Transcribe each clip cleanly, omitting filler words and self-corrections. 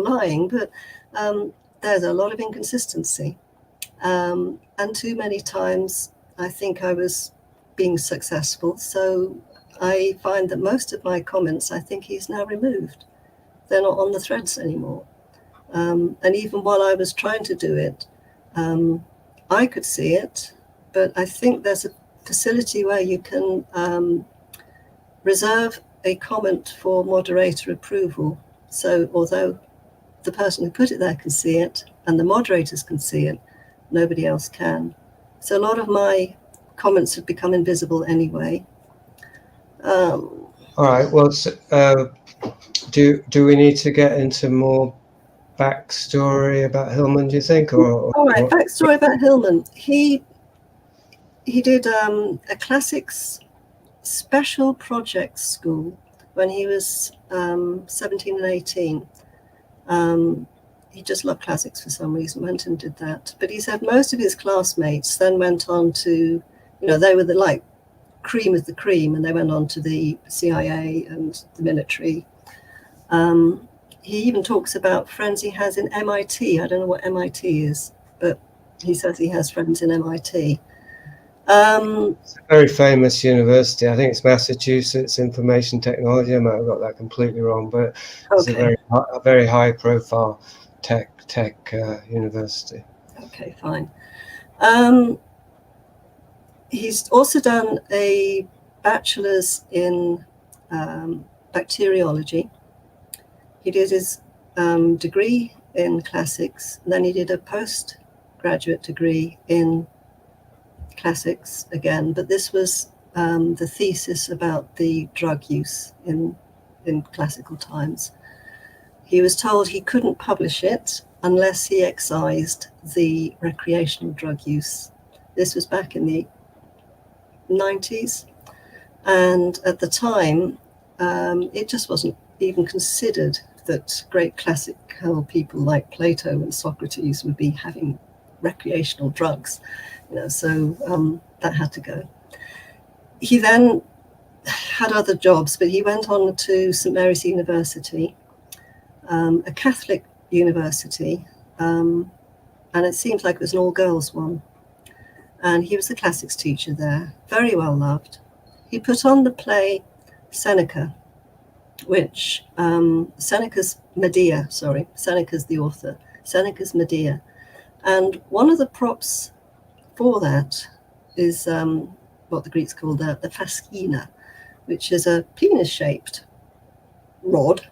lying, but there's a lot of inconsistency. And too many times I think I was being successful. So I find that most of my comments, I think he's now removed. They're not on the threads anymore. And even while I was trying to do it, I could see it, but I think there's a facility where you can reserve a comment for moderator approval. So although the person who put it there can see it and the moderators can see it, nobody else can. So a lot of my comments have become invisible anyway. All right. Well, do we need to get into more backstory about Hillman, do you think? All right, backstory about Hillman. He did a classics special projects school when he was 17 and 18. He just loved classics for some reason, went and did that. But he said most of his classmates then went on to, they were the cream of the cream, and they went on to the CIA and the military. He even talks about friends he has in MIT. I don't know what MIT is, but he says he has friends in MIT. It's a very famous university. I think it's Massachusetts Information Technology. I might have got that completely wrong, but it's a very high-profile tech university. Okay, fine. He's also done a bachelor's in bacteriology. He did his degree in classics, and then he did a postgraduate degree in classics again, but this was the thesis about the drug use in classical times. He was told he couldn't publish it unless he excised the recreational drug use. This was back in the 90s, and at the time it just wasn't even considered that great classical people like Plato and Socrates would be having recreational drugs, so that had to go. He then had other jobs, but he went on to St. Mary's University, a Catholic university, and it seems like it was an all-girls one. And he was the classics teacher there, very well loved. He put on the play Seneca, which Seneca's the author, Seneca's Medea. And one of the props for that is what the Greeks called the fascina, which is a penis-shaped rod,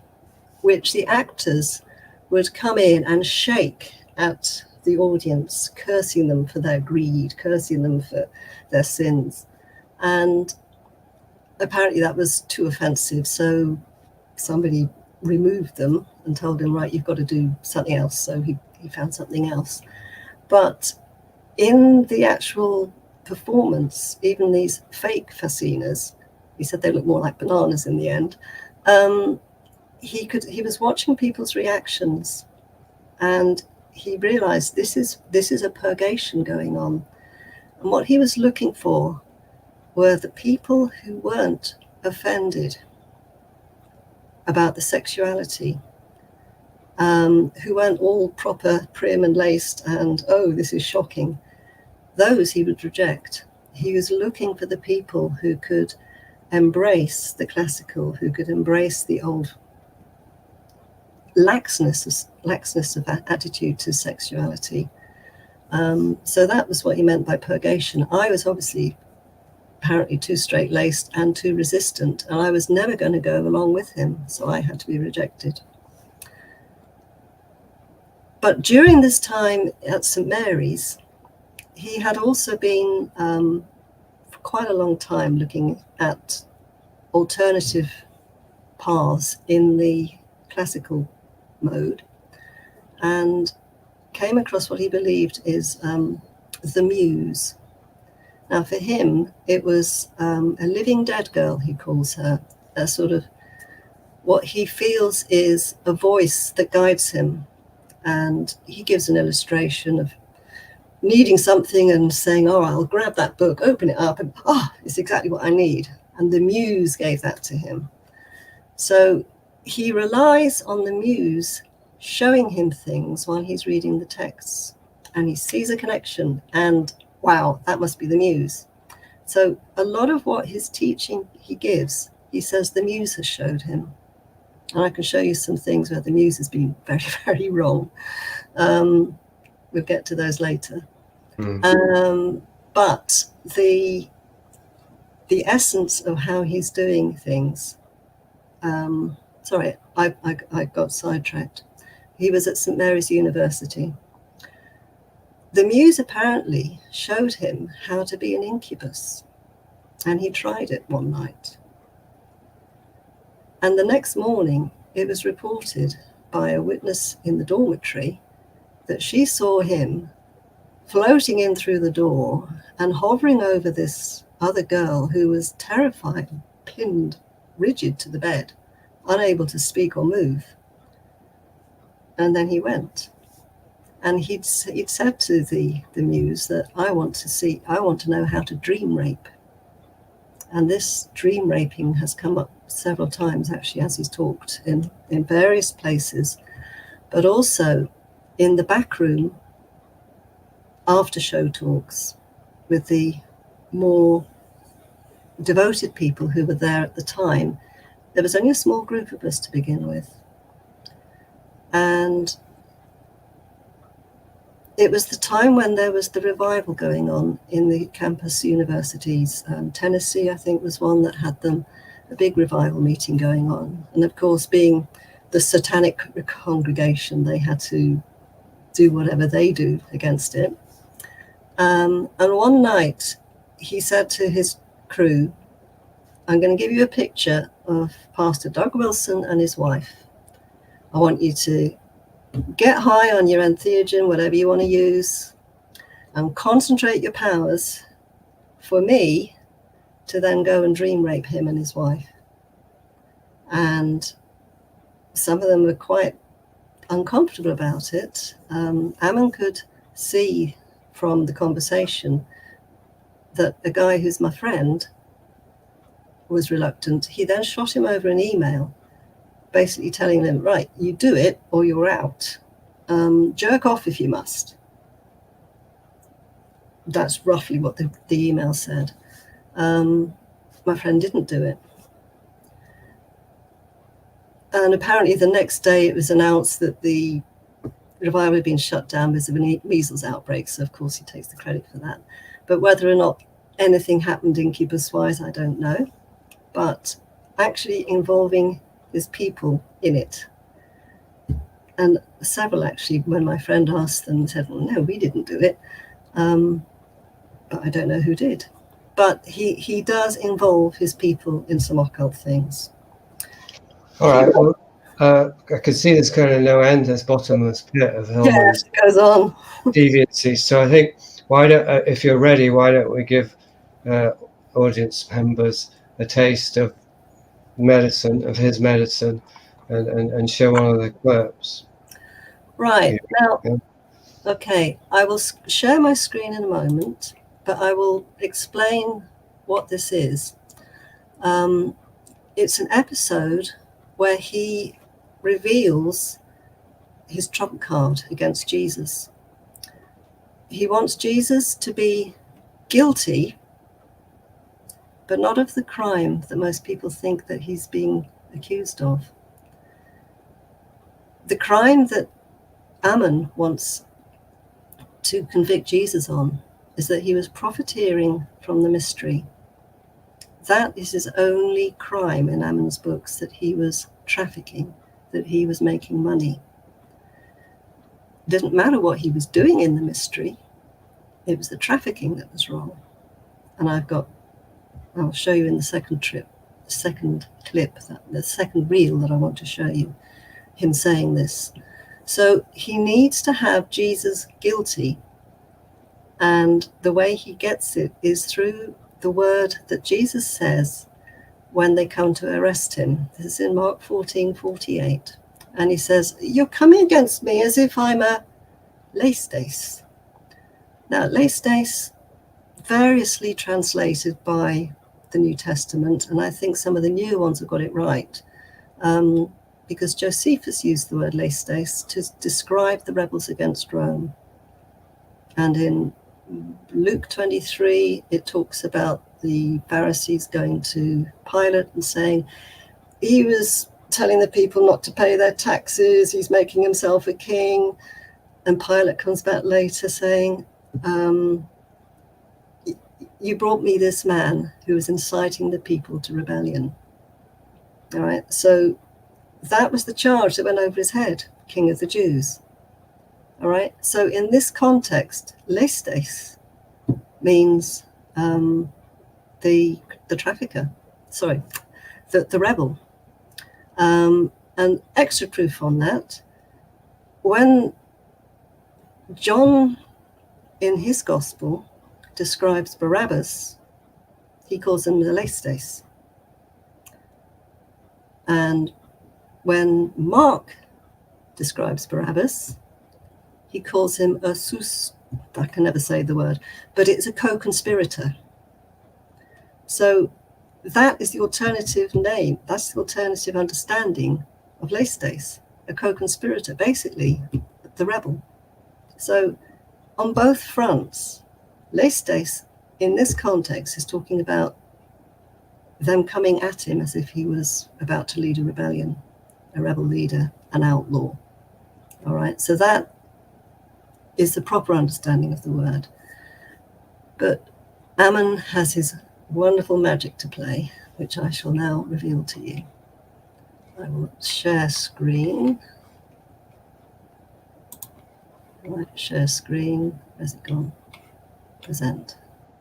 which the actors would come in and shake at the audience, cursing them for their greed, cursing them for their sins. And apparently that was too offensive, so somebody removed them and told him, right, you've got to do something else. So he found something else. But in the actual performance, even these fake fascinas, he said they look more like bananas in the end, he was watching people's reactions, and he realized this is a purgation going on. And what he was looking for were the people who weren't offended about the sexuality, who weren't all proper prim and laced and, oh, this is shocking. Those he would reject. He was looking for the people who could embrace the classical, who could embrace the old laxness of attitude to sexuality. So that was what he meant by purgation. I was apparently too straight-laced and too resistant, and I was never going to go along with him, so I had to be rejected. But during this time at St. Mary's, he had also been for quite a long time looking at alternative paths in the classical mode, and came across what he believed is the muse. Now for him, it was a living dead girl, he calls her, a sort of what he feels is a voice that guides him. And he gives an illustration of needing something and saying, oh, I'll grab that book, open it up, and it's exactly what I need. And the muse gave that to him. So he relies on the muse showing him things while he's reading the texts, and he sees a connection, and wow, that must be the muse. So a lot of what his teaching he gives, he says the muse has showed him. And I can show you some things where the muse has been very, very wrong. We'll get to those later. But the essence of how he's doing things, sorry, I got sidetracked. He was at St. Mary's University. The muse apparently showed him how to be an incubus, and he tried it one night. And the next morning, it was reported by a witness in the dormitory that she saw him floating in through the door and hovering over this other girl who was terrified, pinned rigid to the bed, unable to speak or move. And then he went. And he'd said to the muse that I want to know how to dream rape. And this dream raping has come up several times, actually, as he's talked in various places, but also in the back room after show talks with the more devoted people who were there at the time. There was only a small group of us to begin with. And it was the time when there was the revival going on in the campus universities. Tennessee, I think, was one that had a big revival meeting going on. And of course, being the Satanic congregation, they had to do whatever they do against it. And one night, he said to his crew, I'm going to give you a picture of Pastor Doug Wilson and his wife. I want you to get high on your entheogen, whatever you want to use, and concentrate your powers for me to then go and dream rape him and his wife. And some of them were quite uncomfortable about it. Ammon could see from the conversation that a guy who's my friend was reluctant. He then shot him over an email, basically telling them, right, you do it or you're out. Jerk off if you must. That's roughly what the email said. My friend didn't do it. And apparently the next day it was announced that the revival had been shut down because of a measles outbreak. So of course he takes the credit for that. But whether or not anything happened incubus-wise, I don't know. But actually involving his people in it. And several actually, when my friend asked them, said, well, no, we didn't do it. But I don't know who did. But he does involve his people in some occult things. All right. Well, I can see there's kind of no end, there's bottomless pit of all it goes on. deviancies. So I think, if you're ready, why don't we give audience members a taste of his medicine, and show one of the clips. Right. Now, okay, I will share my screen in a moment, but I will explain what this is. It's an episode where he reveals his trump card against Jesus. He wants Jesus to be guilty, but not of the crime that most people think that he's being accused of. The crime that Ammon wants to convict Jesus on is that he was profiteering from the mystery. That is his only crime in Ammon's books, that he was trafficking, that he was making money. It didn't matter what he was doing in the mystery. It was the trafficking that was wrong. And I'll show you in the second clip, the second reel that I want to show you, him saying this. So he needs to have Jesus guilty. And the way he gets it is through the word that Jesus says when they come to arrest him. This is in Mark 14:48. And he says, you're coming against me as if I'm a leistes. Now, leistes, variously translated by the New Testament, and I think some of the new ones have got it right. because Josephus used the word lestes to describe the rebels against Rome. And in Luke 23, it talks about the Pharisees going to Pilate and saying he was telling the people not to pay their taxes, he's making himself a king. And Pilate comes back later saying, you brought me this man who was inciting the people to rebellion. All right, so that was the charge that went over his head, King of the Jews. All right, so in this context, lestes means the trafficker, sorry, the rebel. And extra proof on that, when John in his gospel describes Barabbas, he calls him the lestes. And when Mark describes Barabbas, he calls him a sus, I can never say the word, but it's a co-conspirator. So that is the alternative name, that's the alternative understanding of lestes, a co-conspirator, basically the rebel. So on both fronts, lestes in this context is talking about them coming at him as if he was about to lead a rebellion, a rebel leader, an outlaw. All right, so that is the proper understanding of the word. But Ammon has his wonderful magic to play, which I shall now reveal to you. I will share screen. Right, share screen. Where's it gone? Present.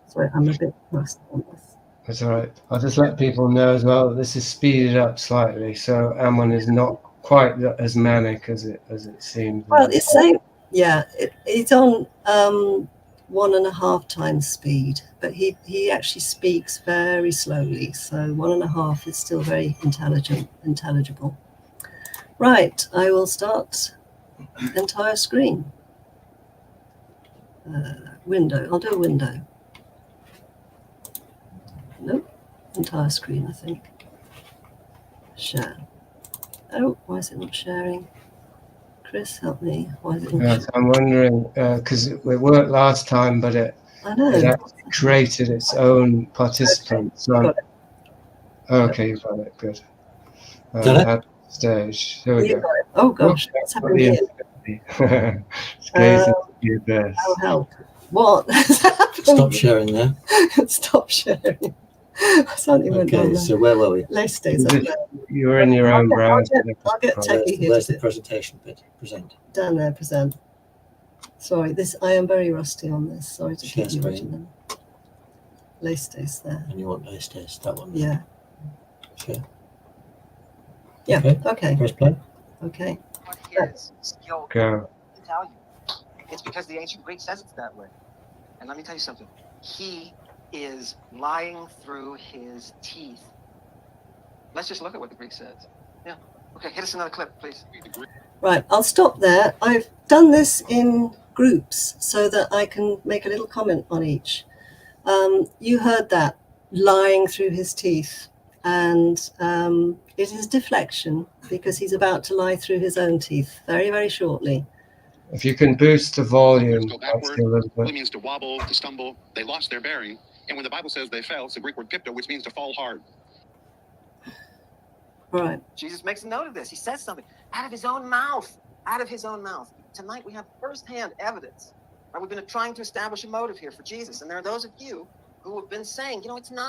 Sorry, I'm a bit rusty on this. That's all right. I'll just let people know as well, this is speeded up slightly, so Ammon is not quite as manic as it seems. Well, it's saying, yeah, it's on 1.5 times speed, but he actually speaks very slowly, so 1.5 is still very intelligible. Right, I will start entire screen. Window, I'll do a window. Nope, entire screen, I think. Share. Oh, why is it not sharing? Chris, help me. Why is it not sharing? I'm wondering, because it worked last time, but it actually created its own participants. Okay, okay, you got it, good. Add stage. Here we go. Oh gosh, what's happening here? It's crazy. Oh, help. What? Stop sharing there. Stop sharing. Okay, so where were we? Lestes. You were in your own browser. I'll get techie here. Where's the presentation bit? Present. Down there, present. Sorry, I am very rusty on this. Sorry to keep you watching them. Lestes there. And you want lestes, that one? Yeah. Sure. Yeah, okay. Press play. Okay. His skill Go. to tell you. It's because the ancient Greek says it's that way. And let me tell you something. He is lying through his teeth. Let's just look at what the Greek says. Yeah. Okay, hit us another clip, please. Right, I'll stop there. I've done this in groups so that I can make a little comment on each. You heard that, lying through his teeth. And it is deflection because he's about to lie through his own teeth very, very shortly. If you can boost the volume. Go backward, it means to wobble, to stumble. They lost their bearing. And when the Bible says they fell, it's the Greek word pipto, which means to fall hard. All right. Jesus makes a note of this. He says something out of his own mouth. Out of his own mouth. Tonight we have firsthand evidence. We've been trying to establish a motive here for Jesus. And there are those of you who have been saying, it's not.